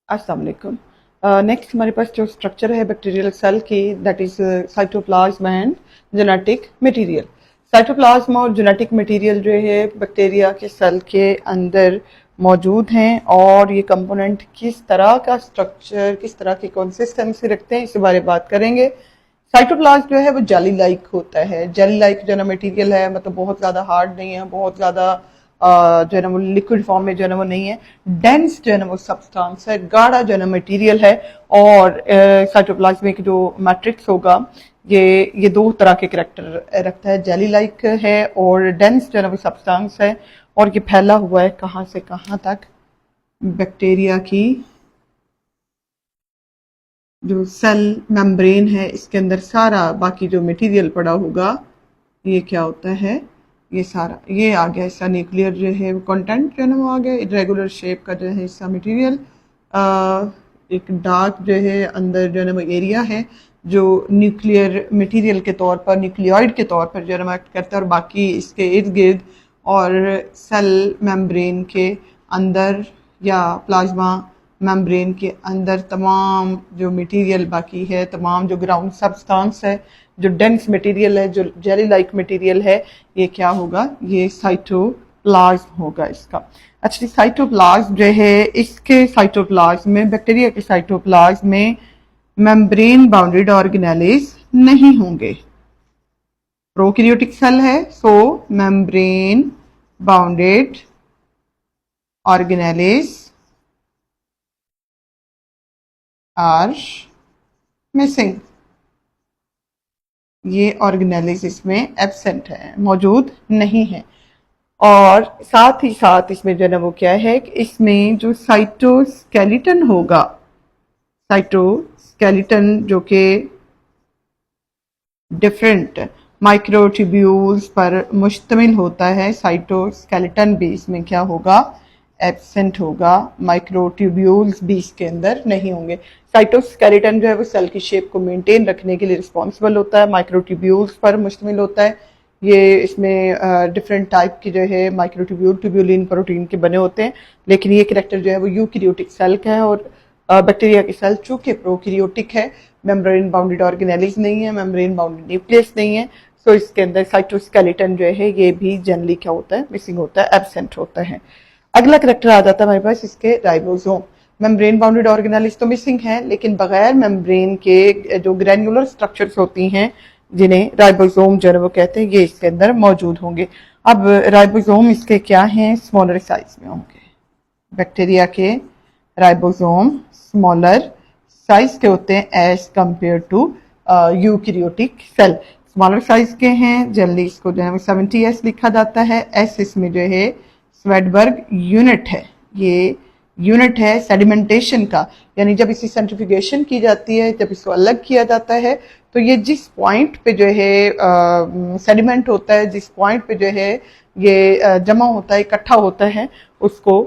अस्सलाम वालेकुम। नेक्स्ट हमारे पास जो स्ट्रक्चर है बैक्टीरियल सेल की, that is cytoplasm and genetic material. Cytoplasm और जेनेटिक मटेरियल जो है बैक्टीरिया के सेल के अंदर मौजूद हैं और ये कंपोनेंट किस तरह का स्ट्रक्चर, किस तरह की कंसिस्टेंसी रखते हैं, इसके बारे में बात करेंगे। साइटोप्लाज्म जो है वो जेली लाइक होता है। जेली लाइक जो है ना मटीरियल है, मतलब बहुत ज़्यादा हार्ड नहीं है, बहुत ज़्यादा जो है ना वो लिक्विड फॉर्म में जो है ना वो नहीं है। डेंस जो है ना वो सब्सटेंस है, गाढ़ा जो है ना मटीरियल है। और साइटोप्लाज्मिक जो मैट्रिक्स होगा ये दो तरह के करैक्टर रखता है, जेली लाइक है और डेंस जो है ना वो सब्सटेंस है। और ये फैला हुआ है कहाँ से कहाँ तक, बैक्टीरिया की जो सेल मेम्ब्रेन है इसके अंदर सारा बाकी जो मटेरियल पड़ा होगा ये क्या होता है, ये सारा ये आ गया हिस्सा न्यूक्लियर जो है वो कंटेंट जो है ना वो आ गया। इरेगुलर शेप का जो है हिस्सा मटेरियल, एक डार्क जो है अंदर जो है ना वो एरिया है जो न्यूक्लियर मटेरियल के तौर पर, न्यूक्लियोइड के तौर पर जो है ना एक्ट करता है। और बाकी इसके इर्द गिर्द और सेल मेम्ब्रेन के अंदर या प्लाज्मा मेम्ब्रेन के अंदर तमाम जो मटेरियल बाकी है, तमाम जो ग्राउंड सब्सटेंस है, जो डेंस मटेरियल है, जो जेली लाइक मटेरियल है, ये क्या होगा, ये साइटोप्लाज्म होगा इसका। अच्छा, साइटोप्लाज्म जो है इसके साइटोप्लाज्म में, बैक्टीरिया के साइटोप्लाज्म में मेम्ब्रेन बाउंडेड ऑर्गेनेलिज नहीं होंगे। प्रोकैरियोटिक सेल है, so membrane bounded organelles are missing. ये ऑर्गेनेलिज इसमें एब्सेंट है, मौजूद नहीं है। और साथ ही साथ इसमें जो है ना वो क्या है कि इसमें जो साइटोस्केलेटन होगा, साइटोस्केलेटन जो कि डिफरेंट माइक्रोट्यूब्यूल्स पर मुश्तमिल होता है, साइटोस्केलेटन भी इसमें क्या होगा, एब्सेंट होगा। माइक्रोट्यूब्यूल्स भी इसके अंदर नहीं होंगे। साइटोस्केलेटन जो है वो सेल की शेप को मेंटेन रखने के लिए रिस्पॉन्सिबल होता है, माइक्रोट्यूब्यूल्स पर मुश्तमिल होता है। ये इसमें डिफरेंट टाइप की जो है माइक्रोट्यूब्यूल ट्यूब्यूलिन प्रोटीन के बने होते हैं, लेकिन ये करैक्टर जो है वो यूकैरियोटिक सेल का है। और बैक्टीरिया के सेल चूंकि प्रोकैरियोटिक है, मेम्ब्रेन बाउंडेड ऑर्गेनेलिज नहीं है, मेम्ब्रेन बाउंडेड न्यूक्लियस नहीं है, सो इसके अंदर साइटोस्केलेटन जो है ये भी जनरली क्या होता है, मिसिंग होता है, एब्सेंट होता है। अगला करैक्टर आ जाता है हमारे पास इसके राइबोसोम। मेम्ब्रेन बाउंडेड ऑर्गेनेलिज तो मिसिंग है, लेकिन बगैर मेम्ब्रेन के जो ग्रैन्युलर स्ट्रक्चर्स होती हैं जिन्हें राइबोसोम जो है वो कहते हैं, ये इसके अंदर मौजूद होंगे। अब राइबोसोम इसके क्या हैं, स्मॉलर साइज में होंगे। बैक्टीरिया के राइबोसोम स्मॉलर साइज के होते हैं as compared to eukaryotic cell. Smaller size के हैं, जनरली इसको जो है 70S लिखा जाता है। एस इसमें जो है स्वेडबर्ग यूनिट है, ये यूनिट है सेडिमेंटेशन का, यानी जब इसी सेंट्रीफ्यूगेशन की जाती है, जब इसको अलग किया जाता है, तो ये जिस पॉइंट पे जो है सेडिमेंट होता है, जिस पॉइंट पे जो है ये जमा होता है, इकट्ठा होता है, उसको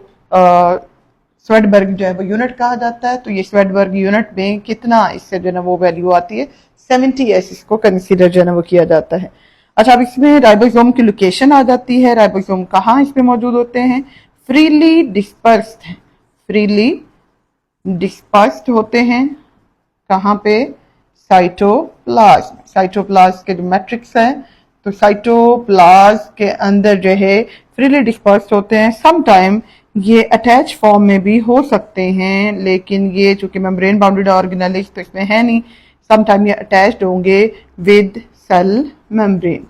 स्वेडबर्ग जो है वो यूनिट कहा जाता है। तो ये स्वेडबर्ग यूनिट में कितना इससे जो है ना वो वैल्यू आती है, 70S इसको कंसिडर जो है ना वो किया जाता है। अच्छा, अब इसमें राइबोसोम की लोकेशन आ जाती है। राइबोसोम कहाँ इसमें मौजूद होते हैं, फ्रीली डिस्पर्स्ड हैं, फ्रीली डिस्पर्स्ड होते हैं। कहाँ पे, साइटोप्लाज्म। साइटोप्लाज्म के जो मैट्रिक्स है, तो साइटोप्लाज्म के अंदर जो है फ्रीली डिस्पर्स्ड होते हैं। सम टाइम ये अटैच फॉर्म में भी हो सकते हैं, लेकिन ये चूंकि मेम्ब्रेन बाउंडेड ऑर्गेनेलिज तो इसमें है नहीं, सम टाइम ये अटैच्ड होंगे with cell membrane.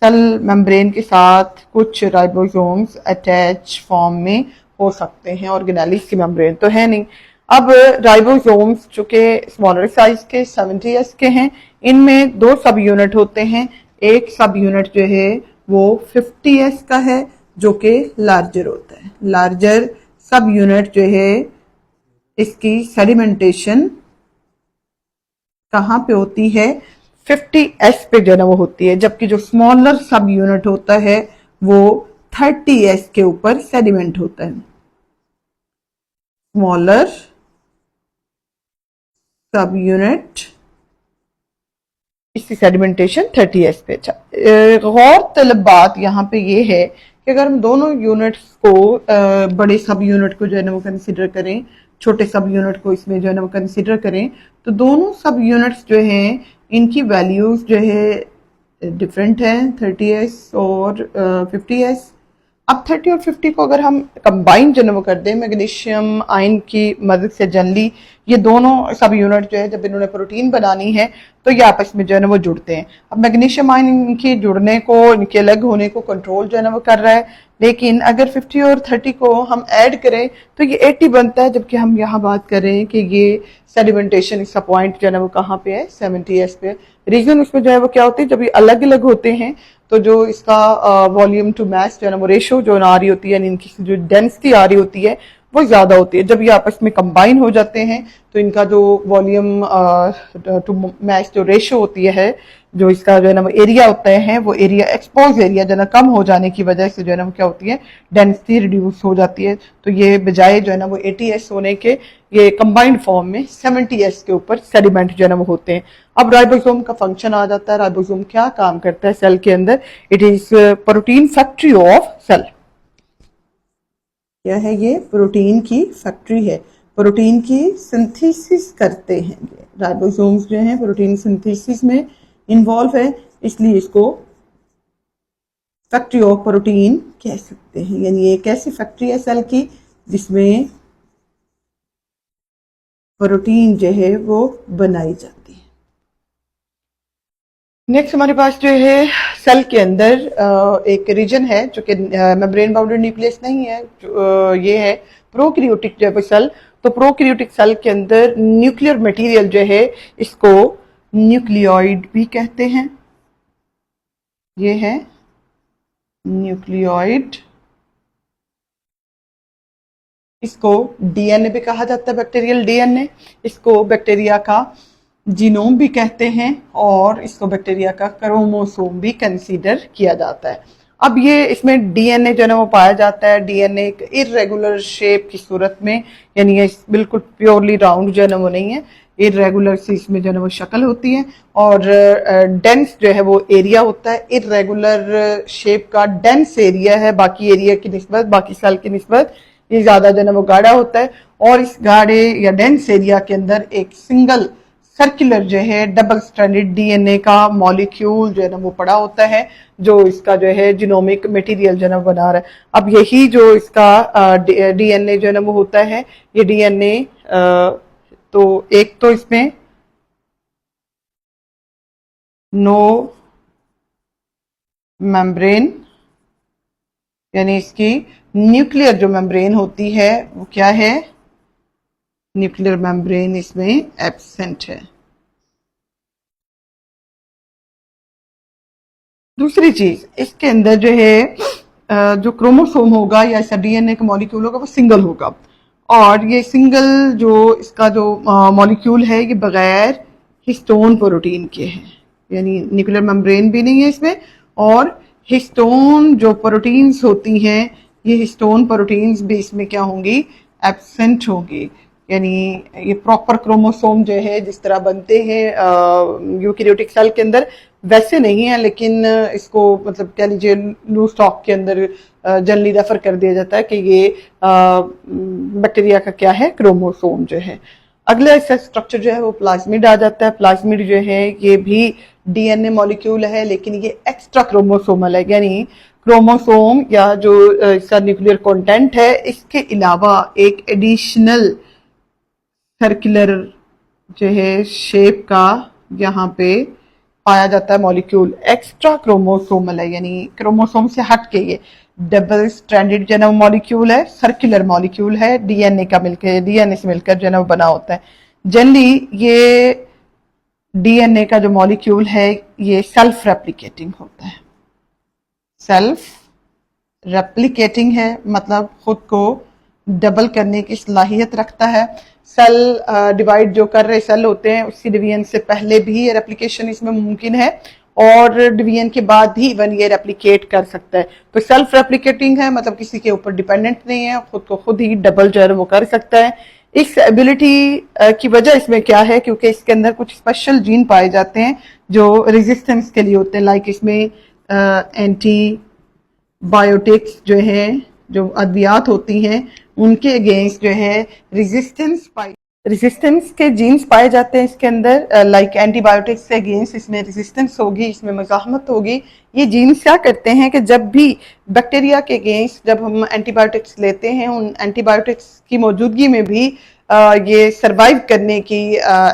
Cell membrane के साथ कुछ राइबोसोम्स अटैच फॉर्म में हो सकते हैं, ऑर्गेनेलिज की मेम्ब्रेन तो है नहीं। अब राइबोसोम्स चूंकि स्मॉलर साइज के 70S के हैं, इनमें दो सब यूनिट होते हैं। एक सब यूनिट जो है वो 50S का है जो कि लार्जर होता है। लार्जर सब यूनिट जो है इसकी सेडिमेंटेशन कहाँ पे होती है, 50S पे जो है वो होती है, जबकि जो स्मॉलर सब यूनिट होता है वो 30S के ऊपर सेडिमेंट होता है। स्मॉलर सब यूनिट इसकी सेडिमेंटेशन 30S पे। अच्छा, गौर तलब बात यहाँ पे ये है कि अगर हम दोनों यूनिट्स को बड़े सब यूनिट को जो है ना वो कंसिडर करें, छोटे सब यूनिट को इसमें जो है ना वो कंसिडर करें, तो दोनों सब यूनिट्स जो हैं इनकी वैल्यूज जो है डिफरेंट हैं, 30s और 50s। अब 30 और 50 को अगर हम कंबाइन जो है वो कर दें मैग्नीशियम आयन की मदद से, जनरली ये दोनों सब यूनिट जो है जब इन्होंने प्रोटीन बनानी है तो ये आपस में जो है ना वो जुड़ते हैं। अब मैग्नीशियम आयन इनके जुड़ने को, इनके अलग होने को कंट्रोल जो है ना वो कर रहा है, लेकिन अगर 50 और 30 को हम ऐड करें तो ये 80 बनता है, जबकि हम यहाँ बात कर रहे हैं कि ये सेडिमेंटेशन इसका पॉइंट जो है ना वो कहाँ पे है, 70s पे। रीजन उसमें जो है वो क्या होती है, जब ये अलग अलग होते हैं तो जो इसका वॉल्यूम टू मास जो है ना वो रेशो जो आ रही होती है, यानी इनकी जो डेंसिटी आ रही होती है वो ज्यादा होती है। जब ये आपस में कंबाइन हो जाते हैं तो इनका जो वॉल्यूम टू मास जो रेशो होती है, जो इसका जो है ना वो एरिया होता है, वो एरिया एक्सपोज एरिया जो है ना कम हो जाने की वजह से जो है ना वो क्या होती है, डेंसिटी रिड्यूस हो जाती है। तो ये बजाय जो है ना वो 80s होने के, ये कंबाइंड फॉर्म में 70s के ऊपर सेडिमेंट जो है ना वो होते हैं। अब राइबोसोम का फंक्शन आ जाता है। राइबोसोम क्या काम करता है सेल के अंदर? It is protein factory of cell. क्या है ये? प्रोटीन की फैक्ट्री है, प्रोटीन की सिंथेसिस करते हैं। राइबोसोम्स जो हैं प्रोटीन सिंथेसिस में इन्वॉल्व है, इसलिए इसको फैक्ट्री ऑफ प्रोटीन कह सकते हैं। यानी ये कैसी फैक्ट्री है सेल की, जिसमें प्रोटीन जो है वो बनाई जाती है। नेक्स्ट हमारे पास जो है सेल के अंदर एक रीजन है जो कि मेम्ब्रेन बाउंडेड न्यूक्लियस नहीं है, ये है प्रोकैरियोटिक जो है सेल। तो प्रोकैरियोटिक सेल के अंदर न्यूक्लियर मटेरियल जो है इसको न्यूक्लियोइड भी कहते हैं। ये है न्यूक्लियोइड। इसको डीएनए भी कहा जाता है, बैक्टीरियल डीएनए। इसको बैक्टीरिया का जीनोम भी कहते हैं और इसको बैक्टीरिया का क्रोमोसोम भी कंसीडर किया जाता है। अब ये इसमें डीएनए जो है ना वो पाया जाता है। डीएनए एक इरेगुलर शेप की सूरत में, यानी ये बिल्कुल प्योरली राउंड जो है ना वो नहीं है, इरेगुलर सी इसमें जो है ना वो शक्ल होती है। और डेंस जो है वो एरिया होता है, इरेगुलर शेप का डेंस एरिया है बाकी एरिया की निस्बत, बाकी सेल की निस्बत ये ज्यादा जो है ना वो गाढ़ा होता है। और इस गाढ़े या डेंस एरिया के अंदर एक सिंगल सर्कुलर जो है डबल स्ट्रैंडेड डीएनए का मॉलिक्यूल जो है ना वो पड़ा होता है, जो इसका जो है जीनोमिक मटेरियल जो है ना बना रहा है। अब यही जो इसका डीएनए जो है ना वो होता है, ये डीएनए तो एक तो इसमें नो मेम्ब्रेन, यानी इसकी न्यूक्लियर जो मेम्ब्रेन होती है वो क्या है, न्यूक्लियर मेम्ब्रेन इसमें एब्सेंट है। दूसरी चीज, इसके अंदर जो है जो क्रोमोसोम होगा या ऐसा डीएनए का मॉलिक्यूल होगा वो सिंगल होगा, और ये सिंगल जो इसका जो मॉलिक्यूल है ये बगैर हिस्टोन प्रोटीन के है, यानी न्यूक्लियर मेम्ब्रेन भी नहीं है इसमें, और हिस्टोन जो प्रोटीन्स होती हैं ये हिस्टोन प्रोटीन्स भी इसमें क्या होंगी, एब्सेंट होंगी। यानी ये प्रॉपर क्रोमोसोम जो है जिस तरह बनते हैं यूकैरियोटिक सेल के अंदर वैसे नहीं है, लेकिन इसको मतलब कह लीजिए लूज टॉक के अंदर जनरली रेफर कर दिया जाता है कि ये बैक्टीरिया का क्या है, क्रोमोसोम जो है। अगला इसका स्ट्रक्चर जो है वो प्लाज्मिड आ जाता है। प्लाज्मिड जो है ये भी डीएनए मॉलिक्यूल है, लेकिन ये एक्स्ट्रा क्रोमोसोमल है, यानी क्रोमोसोम या जो इसका न्यूक्लियर कंटेंट है इसके अलावा एक एडिशनल सर्कुलर जो है शेप का यहाँ पे पाया जाता है मॉलिक्यूल, एक्स्ट्रा क्रोमोसोमल है, यानी क्रोमोसोम से हट के ये डबल स्ट्रैंडेड जो है मॉलिक्यूल है, सर्कुलर मॉलिक्यूल है, डीएनए का मिलकर, डीएनए से मिलकर जो है बना होता है। जनरली ये डीएनए का जो मॉलिक्यूल है ये सेल्फ रेप्लिकेटिंग होता है, सेल्फ रेप्लिकेटिंग है, मतलब खुद को डबल करने की सलाहियत रखता है। सेल डिवाइड जो कर रहे सेल होते हैं उसकी डिवीजन से पहले भी ये रेप्लिकेशन इसमें मुमकिन है, और डिवीजन के बाद भी इवन ये रेप्लिकेट कर सकता है। तो सेल्फ रेप्लिकेटिंग है, मतलब किसी के ऊपर डिपेंडेंट नहीं है, खुद को खुद ही डबल जो है वो कर सकता है। इस एबिलिटी की वजह इसमें क्या है, क्योंकि इसके अंदर कुछ स्पेशल जीन पाए जाते हैं जो रेजिस्टेंस के लिए होते हैं, लाइक इसमें एंटी बायोटिक्स जो है जो अद्वियात होती हैं उनके अगेंस्ट जो है रेजिस्टेंस के जीन्स पाए जाते हैं इसके अंदर, लाइक एंटीबायोटिक्स से अगेंस्ट इसमें रेजिस्टेंस होगी, इसमें मज़ाहमत होगी। ये जीन्स क्या करते हैं कि जब भी बैक्टीरिया के अगेंस्ट जब हम एंटीबायोटिक्स लेते हैं, उन एंटीबायोटिक्स की मौजूदगी में भी ये सरवाइव करने की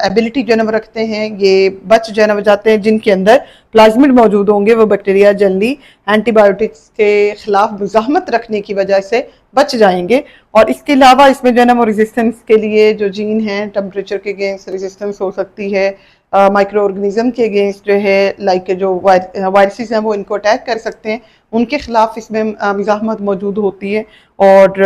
एबिलिटी जो है वो रखते हैं। ये बच जो है वो जाते हैं, जिनके अंदर प्लाज्मिड मौजूद होंगे वो बैक्टीरिया जनरली एंटीबायोटिक्स के खिलाफ मुज़ाहमत रखने की वजह से बच जाएंगे। और इसके अलावा इसमें जो है ना वो रेजिस्टेंस के लिए जो जीन है, टेम्परेचर के अगेंस्ट रेजिस्टेंस हो सकती है, माइक्रो ऑर्गेनिज्म के अगेंस्ट जो है, लाइक जो वायरसेस हैं वो इनको अटैक कर सकते हैं, उनके खिलाफ इसमें मुज़ाहमत मौजूद होती है। और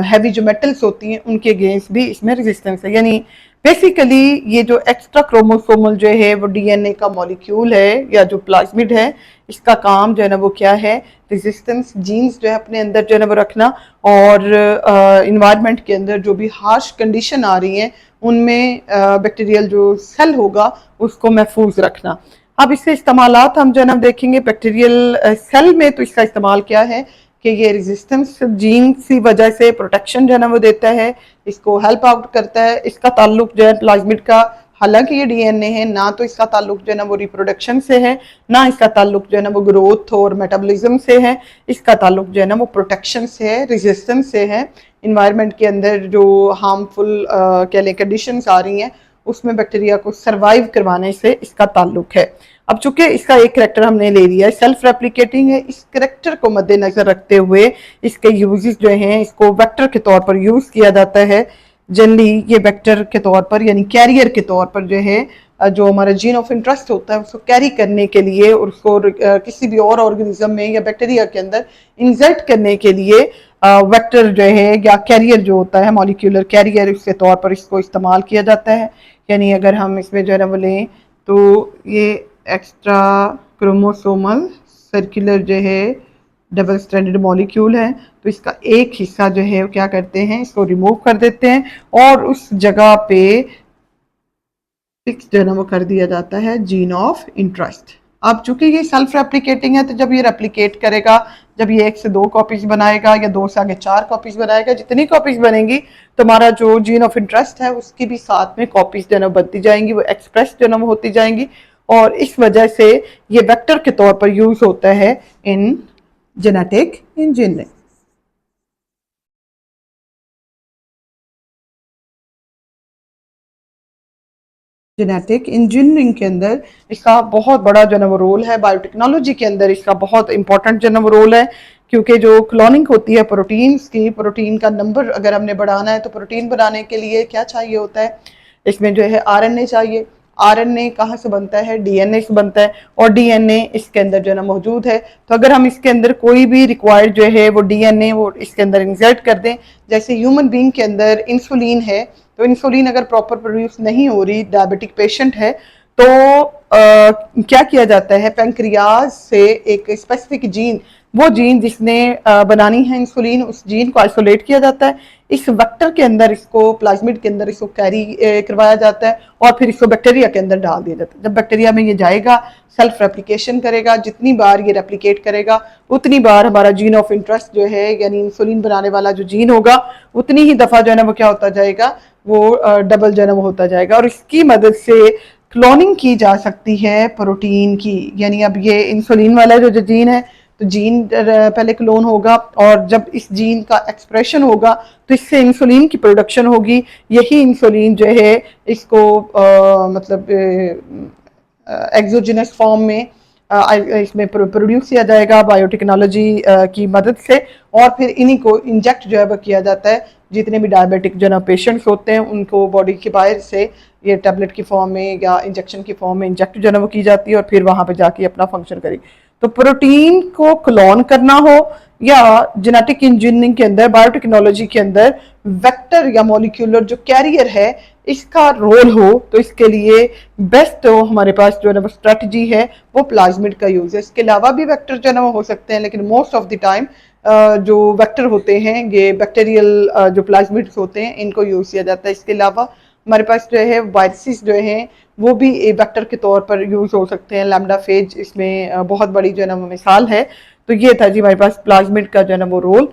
हैवी जो मेटल्स होती हैं उनके अगेंस्ट भी इसमें रेजिस्टेंस है। यानी बेसिकली ये जो एक्स्ट्रा क्रोमोसोमल जो है वो डीएनए का मॉलिक्यूल है या जो प्लाज्मिड है, इसका काम जो है ना वो क्या है, रेजिस्टेंस जीन्स जो है अपने अंदर जो है ना वो रखना, और इन्वायरमेंट के अंदर जो भी हार्श कंडीशन आ रही हैं उनमें बैक्टीरियल जो सेल होगा उसको महफूज रखना। अब इससे इस्तेमालात हम जो है ना देखेंगे बैक्टीरियल सेल में, तो इसका इस्तेमाल क्या है कि ये रेजिस्टेंस जीन की वजह से प्रोटेक्शन जो है ना वो देता है, इसको हेल्प आउट करता है। इसका ताल्लुक जो है प्लाज्मिड का, हालांकि ये डीएनए है, ना तो इसका ताल्लुक जो है ना वो रिप्रोडक्शन से है, ना इसका ताल्लुक जो है ना वो ग्रोथ और मेटाबॉलिज्म से है, इसका ताल्लुक जो है ना वो प्रोटेक्शन से है, रेजिस्टेंस से है। इन्वायरमेंट के अंदर जो हार्मफुल कह लें कंडीशंस आ रही हैं उसमें बैक्टीरिया को सर्वाइव करवाने से इसका ताल्लुक है। अब चूंकि इसका एक करैक्टर हमने ले लिया है, सेल्फ रेप्लिकेटिंग है, इस करैक्टर को मद्देनजर रखते हुए इसके यूजेस जो हैं, इसको वेक्टर के तौर पर यूज किया जाता है। जनरली ये वेक्टर के तौर पर यानी कैरियर के तौर पर जो है, जो हमारा जीन ऑफ इंटरेस्ट होता है उसको कैरी करने के लिए और उसको किसी भी और ऑर्गेनिज्म में या बैक्टीरिया के अंदर इंसर्ट करने के लिए वेक्टर जो है या कैरियर जो होता है, मॉलिक्यूलर कैरियर, उसके तौर पर इसको इस्तेमाल किया जाता है। यानी अगर हम इसमें जो है ना वो लें तो ये एक्स्ट्रा क्रोमोसोमल सर्कुलर जो है डबल स्ट्रैंडेड मॉलिक्यूल है, तो इसका एक हिस्सा जो है वो क्या करते हैं, इसको रिमूव कर देते हैं और उस जगह पे फिक्स जो है ना वो कर दिया जाता है जीन ऑफ इंटरेस्ट। अब चूंकि ये सेल्फ रेप्लिकेटिंग है, तो जब ये रेप्लिकेट करेगा, जब ये 1 से 2 कॉपीज बनाएगा या 2 से आगे 4 कॉपीज बनाएगा, जितनी कॉपीज बनेंगी तो हमारा जो जीन ऑफ इंटरेस्ट है उसकी भी साथ में कॉपीज जो है ना बनती जाएंगी, वो एक्सप्रेस जो है ना होती जाएंगी। और इस वजह से ये वेक्टर के तौर पर यूज होता है in genetic engineering. Genetic engineering के अंदर इसका बहुत बड़ा जो है वो रोल है। बायोटेक्नोलॉजी के अंदर इसका बहुत इंपॉर्टेंट जो है वो रोल है, क्योंकि जो क्लोनिंग होती है प्रोटीन्स की, प्रोटीन का नंबर अगर हमने बढ़ाना है तो प्रोटीन बनाने के लिए क्या चाहिए होता है, इसमें जो है आरएनए चाहिए। आरएनए कहाँ से बनता है, डीएनए से बनता है, और डीएनए इसके अंदर जो है ना मौजूद है। तो अगर हम इसके अंदर कोई भी रिक्वायर्ड जो है वो डीएनए वो इसके अंदर इंसर्ट कर दें, जैसे ह्यूमन बीइंग के अंदर इंसुलिन है, तो इंसुलिन अगर प्रॉपर प्रोड्यूस नहीं हो रही, डायबिटिक पेशेंट है, तो क्या किया जाता है, पैंक्रियाज से एक स्पेसिफिक जीन, वो जीन जिसने बनानी है इंसुलिन, उस जीन को आइसोलेट किया जाता है, इस वेक्टर के अंदर इसको, प्लाज्मिड के अंदर इसको कैरी करवाया जाता है और फिर इसको बैक्टीरिया के अंदर डाल दिया जाता है। जब बैक्टीरिया में ये जाएगा, सेल्फ रेप्लिकेशन करेगा, जितनी बार ये रेप्लिकेट करेगा उतनी बार हमारा जीन ऑफ इंटरेस्ट जो है यानी इंसुलिन बनाने वाला जो जीन होगा उतनी ही दफा जो है ना वो क्या होता जाएगा, वो डबल जो है ना वो होता जाएगा। और इसकी मदद से क्लोनिंग की जा सकती है प्रोटीन की। यानी अब ये इंसुलिन वाला जो जीन है, तो जीन पहले क्लोन होगा और जब इस जीन का एक्सप्रेशन होगा तो इससे इंसुलिन की प्रोडक्शन होगी। यही इंसुलिन जो है इसको मतलब एक्सोजिनस फॉर्म में इसमें प्रोड्यूस किया जाएगा बायोटेक्नोलॉजी की मदद से, और फिर इन्हीं को इंजेक्ट जो है वो किया जाता है। जितने भी डायबिटिक जो ना पेशेंट्स होते हैं उनको बॉडी के बाहर से ये टैबलेट की फॉर्म में या इंजेक्शन की फॉर्म में इंजेक्ट जो है वो की जाती है और फिर वहाँ पे जाके अपना फंक्शन करेगी। तो प्रोटीन को क्लोन करना हो या जेनेटिक इंजीनियरिंग के अंदर, बायोटेक्नोलॉजी के अंदर वेक्टर या मॉलिक्यूलर जो कैरियर है इसका रोल हो, तो इसके लिए बेस्ट तो हमारे पास जो है ना वो स्ट्रेटजी है वो प्लाज्मिड का यूज है। इसके अलावा भी वेक्टर जो है ना वो हो सकते हैं, लेकिन मोस्ट ऑफ द टाइम जो वेक्टर होते हैं ये बैक्टीरियल जो प्लाज्मिड्स होते हैं इनको यूज किया जाता है। इसके अलावा हमारे पास जो है वायरसेस जो हैं वो भी वेक्टर के तौर पर यूज हो सकते हैं। लैम्डा फेज इसमें बहुत बड़ी जो है ना वो मिसाल है। तो ये था जी हमारे पास प्लाज्मिड का जो है ना वो रोल।